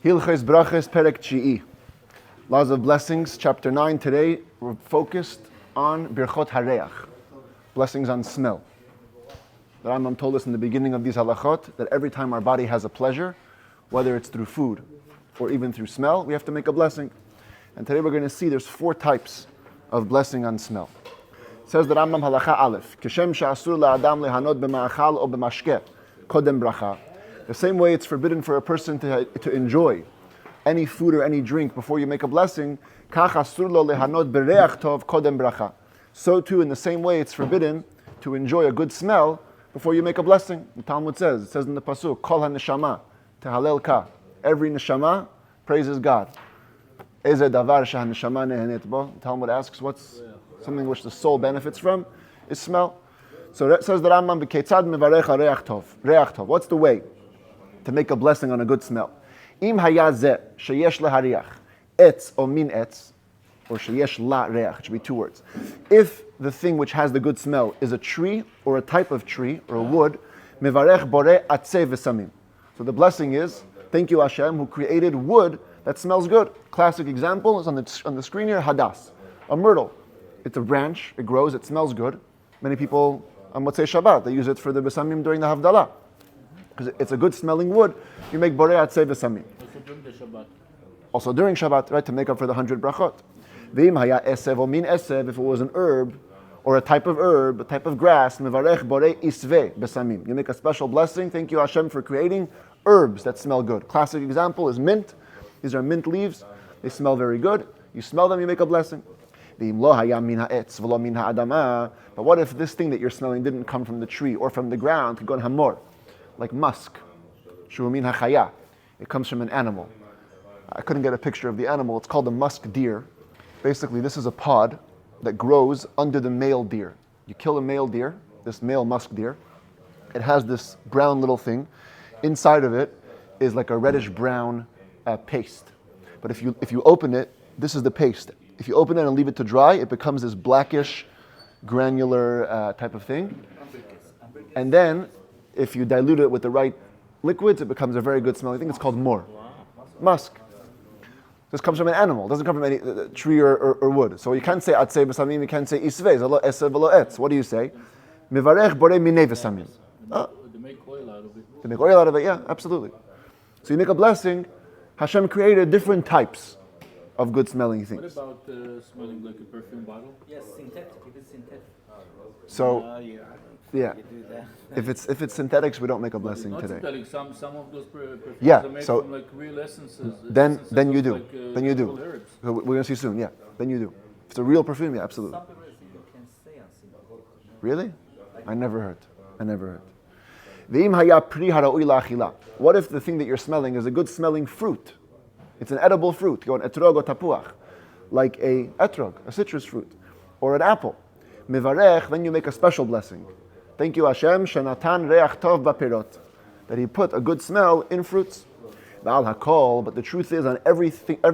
Hilchos Brachos Perek Chi'i. Laws of Blessings, Chapter 9. Today we're focused on Birchot Hareach, blessings on smell. The Rambam told us in the beginning of these halachot that every time our body has a pleasure, whether it's through food or even through smell, we have to make a blessing. And today we're going to see there's 4 types of blessing on smell. It says the Rambam halacha aleph, Kishem she'asur la'adam lehanot b'ma'achal o b'mashke kodem bracha. The same way it's forbidden for a person to enjoy any food or any drink before you make a blessing, kach asur lo lehanot b'reach tov kodem bracha. So too, in the same way, it's forbidden to enjoy a good smell before you make a blessing. The Talmud says, it says in the pasuk, kol ha-neshama tehalel ka. Every neshama praises God. Eze davar sheha-neshama nehenet bo. The Talmud asks, what's something which the soul benefits from? Is smell. So that says the Rambam, b'ketzad mevarech ha-reach tov. Reach tov. What's the way to make a blessing on a good smell? Im hayazeh sheyesh lehariach etz or min etz, or sheyesh la reach, it should be 2 words. If the thing which has the good smell is a tree or a type of tree or a wood, mevarech boreh atzeh v'samim. So the blessing is, thank you Hashem who created wood that smells good. Classic example is on the screen here, hadas, a myrtle. It's a branch, it grows, it smells good. Many people on Motzei Shabbat, they use it for the besamim during the Havdalah. Because it's a good smelling wood, you make boreh atzeh v'samim. Also during Shabbat, right, to make up for the 100 brachot. V'im haya esev or min esev, if it was an herb, or a type of grass, mevarech boreh isve besamim. You make a special blessing, thank you Hashem for creating herbs that smell good. Classic example is mint. These are mint leaves, they smell very good. You smell them, you make a blessing. V'im lo haya min ha'etz v'lo min ha'adama. But what if this thing that you're smelling didn't come from the tree or from the ground, could go on hamor, like musk, shu min ha'chaya. It comes from an animal. I couldn't get a picture of the animal. It's called the musk deer. Basically, this is a pod that grows under the male deer. You kill a male deer, this male musk deer. It has this brown little thing. Inside of it is like a reddish-brown paste. But if you open it, this is the paste. If you open it and leave it to dry, it becomes this blackish, granular type of thing. And then, if you dilute it with the right liquids, it becomes a very good smelling thing. It's called mor. Musk. This comes from an animal. It doesn't come from any tree or wood. So you can't say atzeh b'samim, you can't say isvei, zalo esev v'lo etz. What do you say? Mivarech boreh minei v'samim. They make oil out of it. They make oil out of it, yeah, absolutely. So you make a blessing, Hashem created different types of good smelling things. What about smelling like a perfume bottle? Yes, synthetic. It is synthetic. So, yeah. You do that. If it's synthetics, we don't make a blessing Not today. synthetic. Some of those perfumes Yeah, are made so from like real essences. Then you of, do. like, Then you do. real herbs. So we're going to see soon, yeah. Then you do. If it's a real perfume, yeah, absolutely. Some people you can say on synthetic. Really? I never heard. V'im haya pri hara'ui la'achila. What if the thing that you're smelling is a good smelling fruit? It's an edible fruit. You go an etrog or tapuach, like a etrog, a citrus fruit, or an apple. Mivarech, then you make a special blessing. Thank you Hashem, shenatan reach tov bapirot, that He put a good smell in fruits. Ba'al hakol, but the truth is on every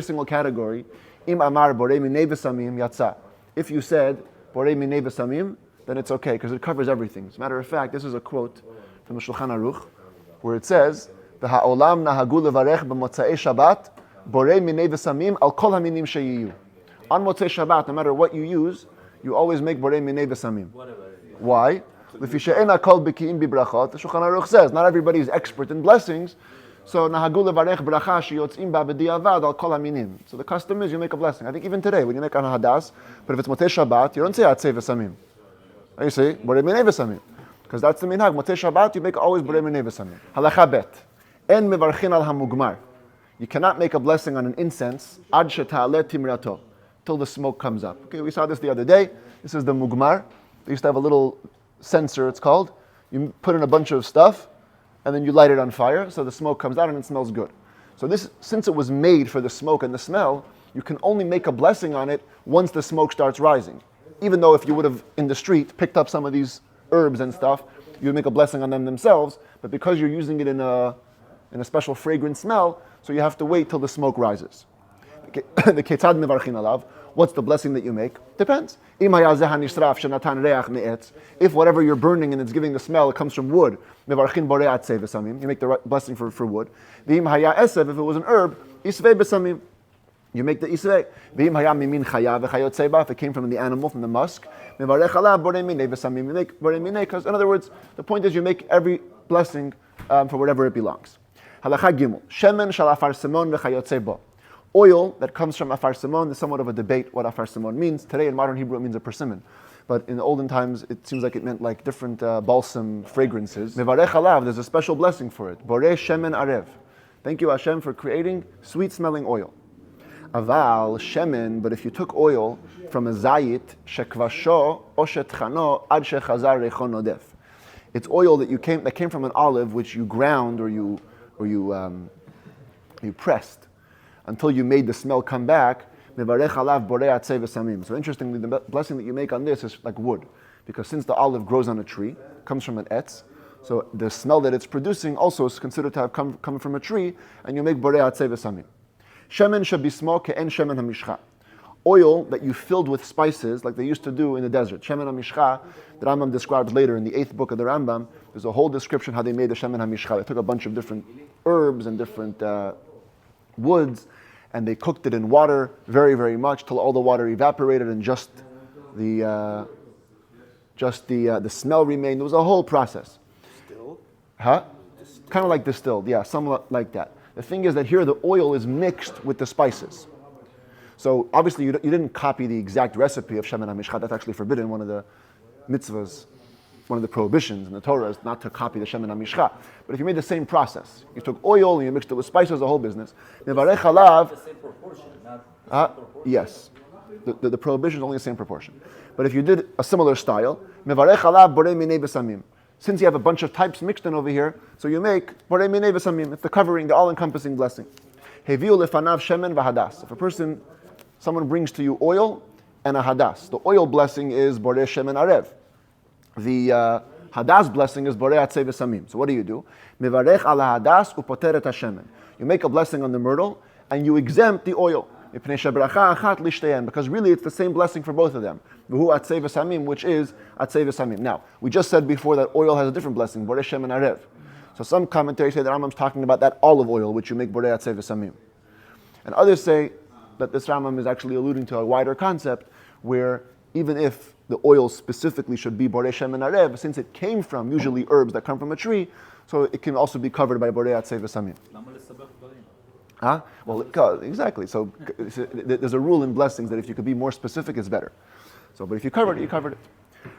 single category, im amar borei minei v'samim yatsa. If you said borei minei v'samim, then it's okay because it covers everything. As a matter of fact, this is a quote from the Shulchan Aruch, where it says, "V'ha'olam nahagu levarech b'motzei Shabbat borei minei v'samim al kol haminim sheyiyu." On Motzei Shabbat, no matter what you use, you always make borei minei v'samim. Why? The Shulchan Aruch says not everybody is expert in blessings, so nahagu levarech bracha sheyotzim ba b'diavad al kol haminim. So the custom is you make a blessing. I think even today when you make an hadas, but if it's Motzei Shabbat, you don't say atzeh v'samim. You say borei minei v'samim, because that's the minhag. Motzei Shabbat you make always borei minei v'samim. Halacha bet en mevarchin al hamugmar. You cannot make a blessing on an incense ad sheta'aleh timrato, till the smoke comes up. Okay, we saw this the other day. This is the mugmar. They used to have a little censer, it's called. You put in a bunch of stuff, and then you light it on fire, so the smoke comes out and it smells good. So this, since it was made for the smoke and the smell, you can only make a blessing on it once the smoke starts rising. Even though if you would have, in the street, picked up some of these herbs and stuff, you would make a blessing on them themselves, but because you're using it in a special fragrant smell, so you have to wait till the smoke rises. The ketzad mevarchin alav, What's the blessing that you make? Depends. If whatever you're burning and it's giving the smell, it comes from wood, you make the blessing for wood. If it was an herb, you make the isvei. If it came from the animal, from the musk, you make borei minei, because in other words, the point is you make every blessing for whatever it belongs. Halacha gimel. Shemen shal afarsimon v'chayotze bo. Oil that comes from afarsimon, there's somewhat of a debate what afarsimon means. Today in modern Hebrew it means a persimmon. But in the olden times it seems like it meant like different balsam fragrances. Mevarech alav, there's a special blessing for it. Borei shemen arev. Thank you Hashem for creating sweet smelling oil. Aval shemen, but if you took oil from a zayit, shekvasho o shetchano ad shechazar reichon odef. It's oil that came from an olive which you ground or you pressed until you made the smell come back. So interestingly, the blessing that you make on this is like wood, because since the olive grows on a tree, comes from an etz, so the smell that it's producing also is considered to have come from a tree, and you make borei atzei v'samim. Shemen shabismo ke'en shemen hamishcha. Oil that you filled with spices, like they used to do in the desert. Shemen hamishcha, the Rambam describes later in the 8th book of the Rambam. There's a whole description how they made the shemen hamishcha. They took a bunch of different herbs and different woods, and they cooked it in water very, very much till all the water evaporated and just the smell remained. There was a whole process. Distilled? Huh? Kind of like distilled, yeah, somewhat like that. The thing is that here the oil is mixed with the spices. So obviously you didn't copy the exact recipe of shemen hamishcha. That's actually forbidden. One of the mitzvahs, one of the prohibitions in the Torah is not to copy the shemen hamishcha. But if you made the same process, you took oil and you mixed it with spices, the whole business. Mevarech halav. The same proportion, not the same proportion. Yes, the prohibition is only the same proportion. But if you did a similar style, mevarech halav borei minei v'samim. Since you have a bunch of types mixed in over here, so you make borei minei v'samim. It's the covering, the all-encompassing blessing. Heviu lefanav shemen v'hadas. If someone brings to you oil and a hadas, the oil blessing is borei shemen arev. The hadas blessing is borei atzei v'samim. So what do? Mevarech ala hadas upoter et hashemen. You make a blessing on the myrtle and you exempt the oil. Because really it's the same blessing for both of them. V'hu atzei v'samim, which is atzei v'samim. Now, we just said before that oil has a different blessing, borei shemen arev. So some commentaries say that Rambam's talking about that olive oil, which you make borei atzei v'samim. And others say that this Rambam is actually alluding to a wider concept where even if the oil specifically should be borei shemen arev, since it came from usually herbs that come from a tree, so it can also be covered by borei atzei v'samim. Huh? Well, exactly. So there's a rule in blessings that if you could be more specific, it's better. So, but if you covered it, you covered it.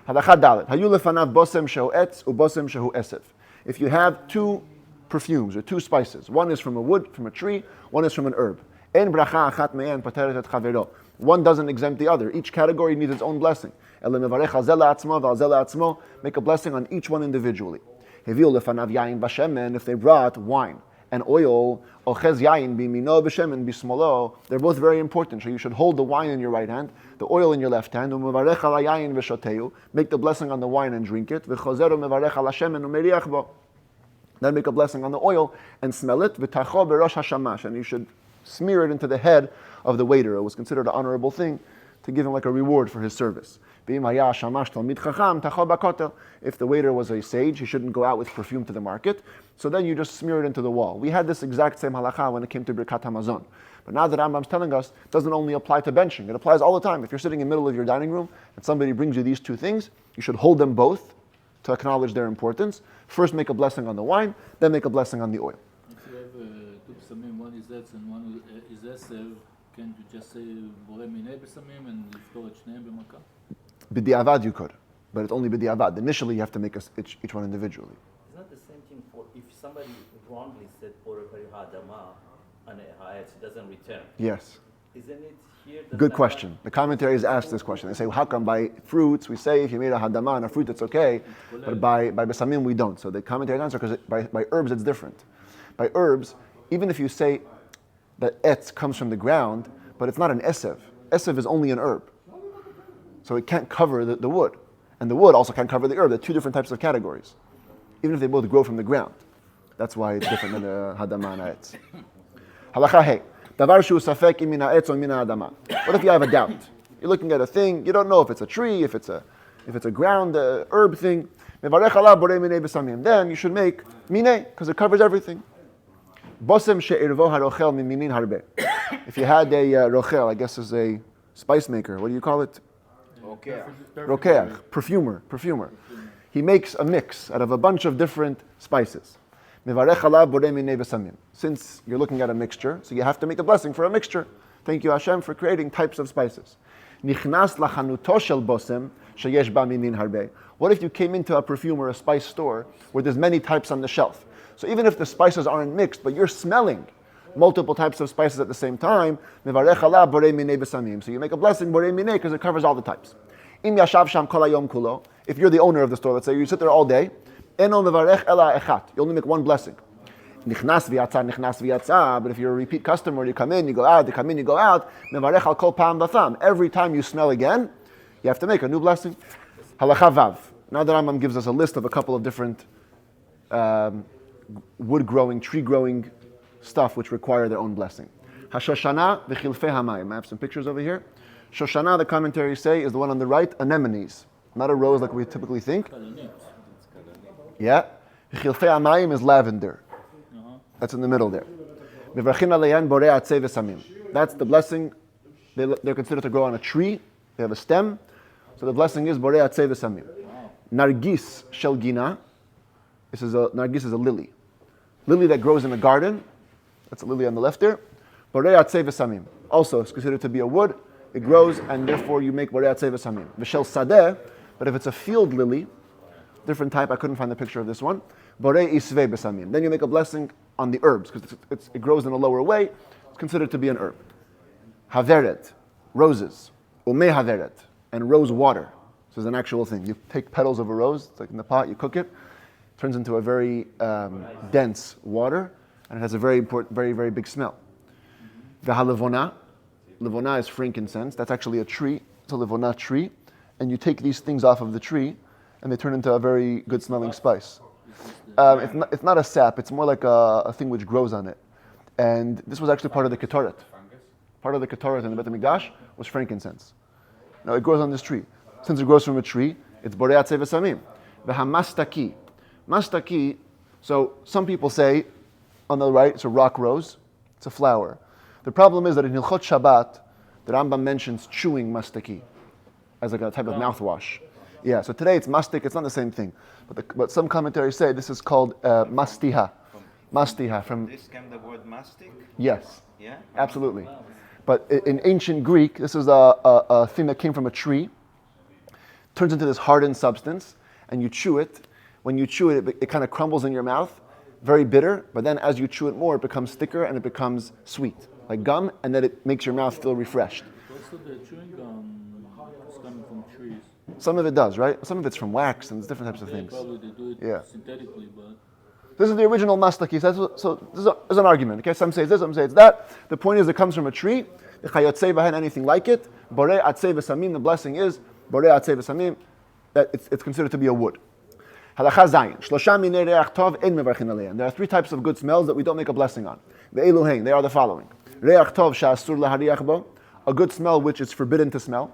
Halacha dalet. Hayu lefanav bosem shehu etz ubosem shehu esef. If you have two perfumes or two spices, one is from a wood, from a tree, one is from an herb. En bracha achat me'en pateret et chavero. One doesn't exempt the other. Each category needs its own blessing. Ele mevarech hazel la'atzmo v'hazel la'atzmo. Make a blessing on each one individually. Heviu lefanav yain b'shemen. If they brought wine and oil, ochez yain b'mino b'shemen b'smolo, they're both very important. So you should hold the wine in your right hand, the oil in your left hand. U'mevarech ala yain v'shoteu. Make the blessing on the wine and drink it. V'chozeru mevarech ala shemen u'meriach bo. Then make a blessing on the oil and smell it. V'tacho berosh hashamash. And you should smear it into the head of the waiter. It was considered an honorable thing to give him like a reward for his service. If the waiter was a sage, he shouldn't go out with perfume to the market. So then you just smear it into the wall. We had this exact same halakha when it came to Birkat Hamazon. But now that Rambam's telling us, it doesn't only apply to benching. It applies all the time. If you're sitting in the middle of your dining room and somebody brings you these two things, you should hold them both to acknowledge their importance. First make a blessing on the wine, then make a blessing on the oil. If you have two psamim, one is etz and one is esev, can you just say borei minei b'samim and liftor et shneim b'maka? B'di'avad you could, but it's only b'di'avad. Initially you have to make each one individually. It's not the same thing for if somebody wrongly said borei hadama and it doesn't return. Yes. Isn't it here? Good question. The commentaries ask this question. They say, well, how come by fruits we say if you made a hadama on a fruit it's okay, but by besamim we don't? So the commentaries answer because by herbs it's different. By herbs, even if you say that etz comes from the ground, but it's not an esev. Esev is only an herb. So it can't cover the wood. And the wood also can't cover the herb. They're two different types of categories. Even if they both grow from the ground. That's why it's different than the hadama and etz. Halacha hey. Davar shu safek im min ha'etz o min ha'adama. What if you have a doubt? You're looking at a thing, you don't know if it's a tree, if it's a ground herb thing. Mevarech alav borei minei b'samim. Then you should make minei, because it covers everything. Bosem she'irvo harochel min minin harbe. If you had a rochel, I guess is a spice maker. What do you call it? Rokeach. Perfumer. He makes a mix out of a bunch of different spices. Mevarech alav borei minei b'samim. Since you're looking at a mixture, so you have to make a blessing for a mixture. Thank you, Hashem, for creating types of spices. Nichnas lachanuto shel bosem sheyesh ba minin harbe. What if you came into a perfume or a spice store where there's many types on the shelf? So even if the spices aren't mixed, but you're smelling multiple types of spices at the same time, mevarech alav borei minei b'samim. So you make a blessing borei minei because it covers all the types. Im yashav sham kol hayom kulo. If you're the owner of the store, let's say you sit there all day, eno mevarech ela echat. You only make one blessing. Nichnas v'yatza. But if you're a repeat customer, you come in, you go out, you come in, you go out. Mevarech al kol pam v'tham. Every time you smell again, you have to make a new blessing. Halacha vav. Now the Rambam gives us a list of a couple of different wood-growing, tree-growing stuff which require their own blessing. Hashoshana v'chilfei hamayim. I have some pictures over here. Shoshana, the commentaries say, is the one on the right, anemones. Not a rose like we typically think. Yeah. V'chilfei hamayim is lavender. That's in the middle there. Mivrachin aleihan borei atzei v'samim. That's the blessing. They're considered to grow on a tree. They have a stem. So the blessing is borei atzei v'samim. Nargis shel gina. Nargis is a lily. Lily that grows in a garden. That's a lily on the left there. Borei atzei v'samim. Also, it's considered to be a wood. It grows, and therefore you make borei atzei v'samim. V'shel sadeh, but if it's a field lily, different type, I couldn't find the picture of this one. Borei isvei v'samim. Then you make a blessing on the herbs, because it grows in a lower way. It's considered to be an herb. Haveret, roses. Umei haveret, and rose water. This is an actual thing. You take petals of a rose, it's like in the pot, you cook it. It turns into a very dense water, and it has a very important, very, very big smell. V'halevona. Levona is frankincense. That's actually a tree. It's a levona tree. And you take these things off of the tree, and they turn into a very good smelling spice. It's not a sap. It's more like a thing which grows on it. And this was actually part of the Ketoret. Part of the Ketoret in the Bet HaMikdash was frankincense. Now it grows on this tree. Since it grows from a tree, it's borei atzei v'samim. V'hamastaki. Mastaki, so some people say, on the right, it's a rock rose. It's a flower. The problem is that in Hilchos Shabbat, the Rambam mentions chewing mastaki as like a type of mouthwash. Yeah, so today it's mastic, it's not the same thing. But some commentaries say this is called mastiha. Mastiha from... This came the word mastic? Yes. Yeah? Absolutely. But in ancient Greek, this is a thing that came from a tree, turns into this hardened substance, and you chew it. When you chew it, it kind of crumbles in your mouth, very bitter, but then as you chew it more, it becomes thicker and it becomes sweet, like gum, and then it makes your mouth feel refreshed. Also, the chewing gum is coming from trees. Some of it does, right? Some of it's from wax and different types of Yeah, things. probably they do it Yeah. synthetically, but This is the original mastaki. So this is an argument. Okay, some say it's this, some say it's that. The point is, it comes from a tree. Anything like it. Borei atzei v'samim. The blessing is borei atzei v'samim. That it's considered to be a wood. Halacha zayin. Shlosha minei reach tov ein mevarchin aleihan. There are three types of good smells that we don't make a blessing on. Ve'elu hein. They are the following: reach tov she'asur lahariach bo, a good smell which is forbidden to smell.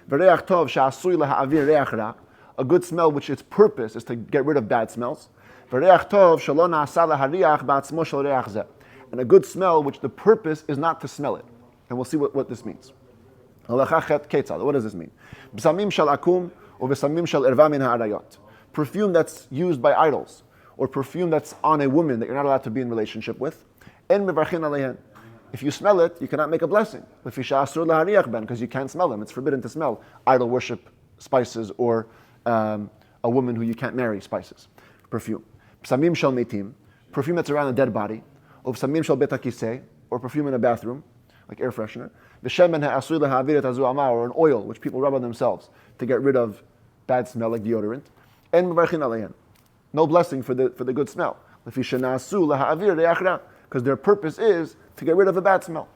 Ve'reach tov she'asur laha'avir reach ra, a good smell which its purpose is to get rid of bad smells. Ve'reach tov shelo na'asa lahariach ba'atzmo shel reach zeh, and a good smell which the purpose is not to smell it. And we'll see what this means. Halacha chet ketzad. What does this mean? B'samim shel akum u'b'samim shel erva min ha'arayot. Perfume that's used by idols, or perfume that's on a woman that you're not allowed to be in relationship with. En mevarchin aleihen. If you smell it, you cannot make a blessing. Because you can't smell them. It's forbidden to smell idol worship spices or a woman who you can't marry spices. Perfume. Psamim shel metim. Perfume that's around a dead body. Or psamim shel bet hakisei. Or perfume in a bathroom, like air freshener. V'shemen ha'asur lehaavir et hazu amar, or an oil which people rub on themselves to get rid of bad smell, like deodorant. En mevarchin aleihen. No blessing for the good smell. Because their purpose is to get rid of a bad smell.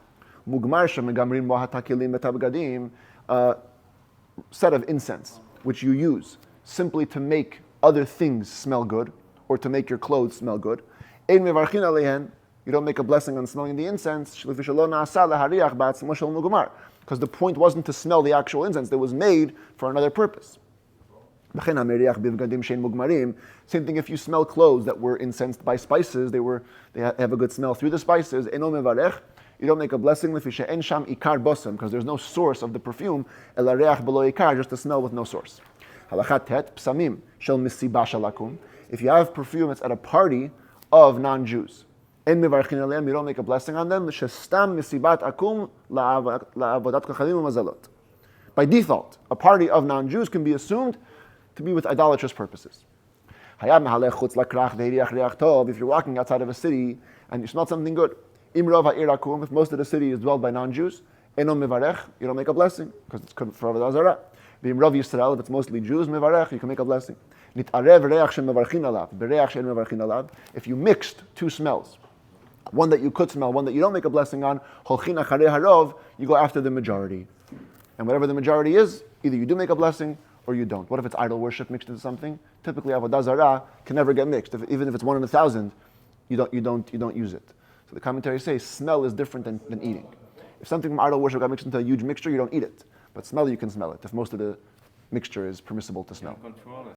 Set of incense, which you use simply to make other things smell good, or to make your clothes smell good. You you don't make a blessing on smelling the incense, because the point wasn't to smell the actual incense, that was made for another purpose. Same thing if you smell clothes that were incensed by spices, they have a good smell through the spices. You don't make a blessing because there's no source of the perfume, just a smell with no source. If you have perfume, it's at a party of non-Jews. You don't make a blessing on them. By default, a party of non-Jews can be assumed to be with idolatrous purposes. If you're walking outside of a city and you smell something good, if most of the city is dwelled by non-Jews, you don't make a blessing because it's for Avodah Zarah. If it's mostly Jews, you can make a blessing. If you mixed two smells, one that you could smell, one that you don't make a blessing on, you go after the majority. And whatever the majority is, either you do make a blessing or you don't. What if it's idol worship mixed into something? Typically, Avodah Zarah can never get mixed. Even if it's 1 in 1,000, you don't use it. So the commentaries say smell is different than eating. If something from idol worship got mixed into a huge mixture, you don't eat it. But smell, you can smell it. If most of the mixture is permissible to smell. Control it.